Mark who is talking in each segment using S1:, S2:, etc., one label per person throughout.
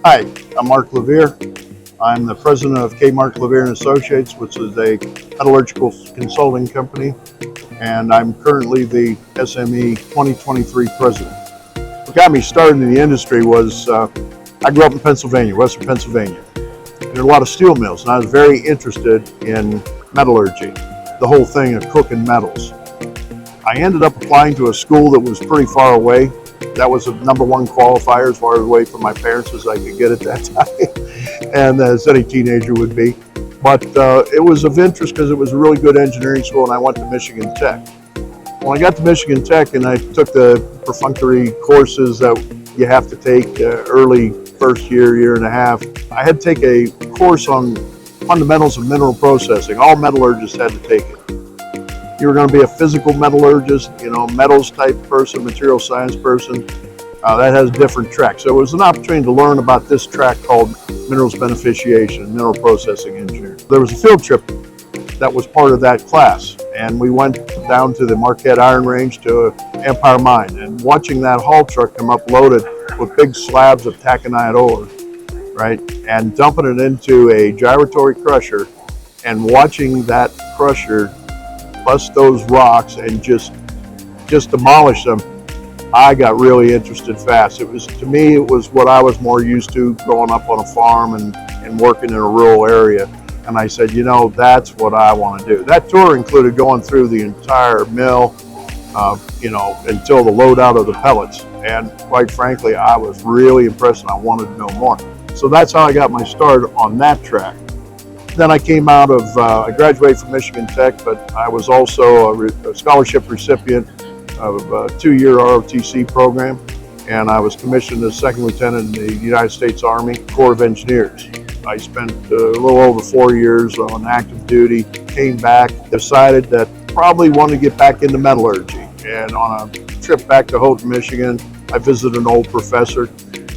S1: Hi, I'm Marc LeVier. I'm the president of Marc LeVier & Associates, which is a metallurgical consulting company, and I'm currently the SME 2023 president. What got me started in the industry was I grew up in Pennsylvania, Western Pennsylvania. There are a lot of steel mills, and I was very interested in metallurgy, the whole thing of cooking metals. I ended up applying to a school that was pretty far away. That was the #1 qualifier, as far away from my parents as I could get at that time, and as any teenager would be. But it was of interest because it was a really good engineering school, and I went to Michigan Tech. When I got to Michigan Tech and I took the perfunctory courses that you have to take early first year and a half, I had to take a course on fundamentals of mineral processing. All metallurgists had to take it. You were going to be a physical metallurgist, metals type person, material science person. That has different tracks. So it was an opportunity to learn about this track called minerals beneficiation, mineral processing engineering. There was a field trip that was part of that class, and we went down to the Marquette Iron Range to Empire Mine, and watching that haul truck come up loaded with big slabs of taconite ore, right, and dumping it into a gyratory crusher, and watching that crusher bust those rocks and just demolish them, I got really interested fast. To me, it was what I was more used to growing up on a farm and working in a rural area. And I said, that's what I want to do. That tour included going through the entire mill, until the load out of the pellets. And quite frankly, I was really impressed and I wanted to know more. So that's how I got my start on that track. Then I came out of, I graduated from Michigan Tech, but I was also a scholarship recipient of a 2-year ROTC program, and I was commissioned as second lieutenant in the United States Army Corps of Engineers. I spent a little over 4 years on active duty, came back, decided that probably wanted to get back into metallurgy. And on a trip back to Houghton, Michigan, I visited an old professor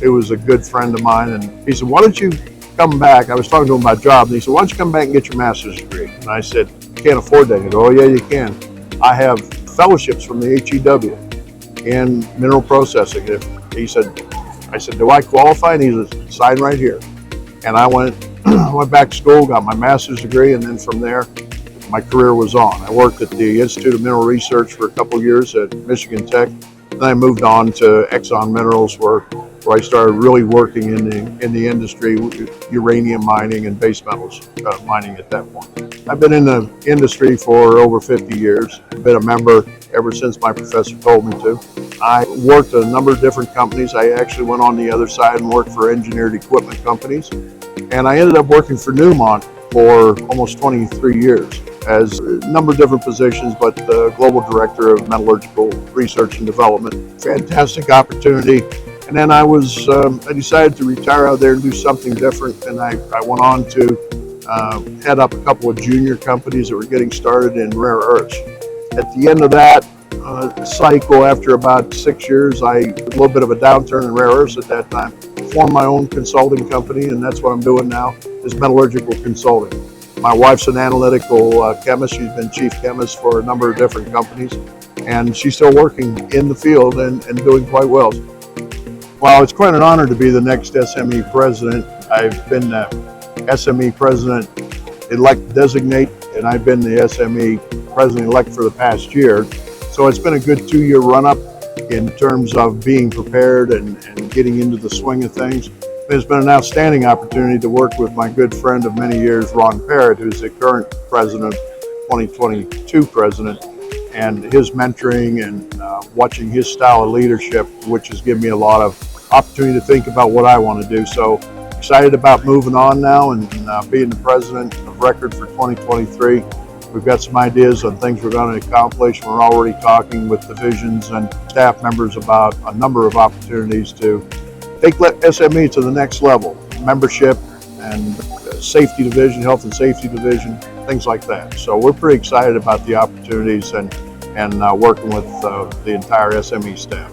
S1: who was a good friend of mine, and he said, why don't you come back? I was talking to him about jobs, and he said, why don't you come back and get your master's degree? And I said, can't afford that. He goes, oh yeah, you can. I have fellowships from the HEW in mineral processing. I said, do I qualify? And he said, sign right here. And I went back to school, got my master's degree, and then from there, my career was on. I worked at the Institute of Mineral Research for a couple of years at Michigan Tech. Then I moved on to Exxon Minerals, where I started really working in the industry, uranium mining and base metals mining at that point. I've been in the industry for over 50 years. I've been a member ever since my professor told me to. I worked at a number of different companies. I actually went on the other side and worked for engineered equipment companies. And I ended up working for Newmont for almost 23 years as a number of different positions, but the global director of metallurgical research and development. Fantastic opportunity. And then I decided to retire out there and do something different. And I went on to head up a couple of junior companies that were getting started in rare earths. At the end of that cycle, after about 6 years, a little bit of a downturn in rare earths at that time, formed my own consulting company, and that's what I'm doing now, is metallurgical consulting. My wife's an analytical chemist. She's been chief chemist for a number of different companies, and she's still working in the field and doing quite well. Well, it's quite an honor to be the next SME president. I've been the SME president elect designate, and I've been the SME president-elect for the past year. So it's been a good 2-year run-up in terms of being prepared and getting into the swing of things. It's been an outstanding opportunity to work with my good friend of many years, Ron Parrott, who's the current president, 2022 president, and his mentoring and watching his style of leadership, which has given me a lot of opportunity to think about what I want to do. So excited about moving on now and being the president of record for 2023. We've got some ideas on things we're going to accomplish. We're already talking with divisions and staff members about a number of opportunities to take SME to the next level, membership and safety division, health and safety division, things like that. So we're pretty excited about the opportunities and working with the entire SME staff.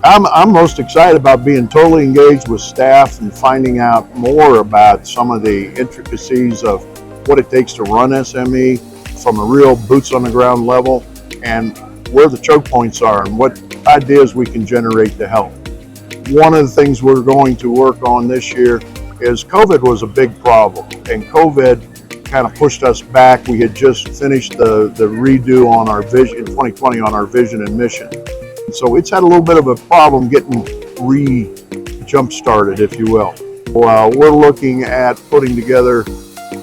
S1: I'm most excited about being totally engaged with staff and finding out more about some of the intricacies of what it takes to run SME from a real boots on the ground level, and where the choke points are and what ideas we can generate to help. One of the things we're going to work on this year is COVID was a big problem, and COVID kind of pushed us back. We had just finished the redo on our vision in 2020 on our vision and mission. So it's had a little bit of a problem getting jump started, if you will. We're looking at putting together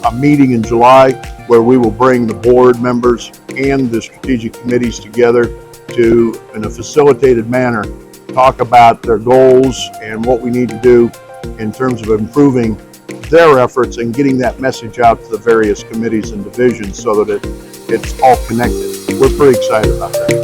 S1: a meeting in July where we will bring the board members and the strategic committees together to, in a facilitated manner, talk about their goals and what we need to do in terms of improving their efforts and getting that message out to the various committees and divisions so that it's all connected. We're pretty excited about that.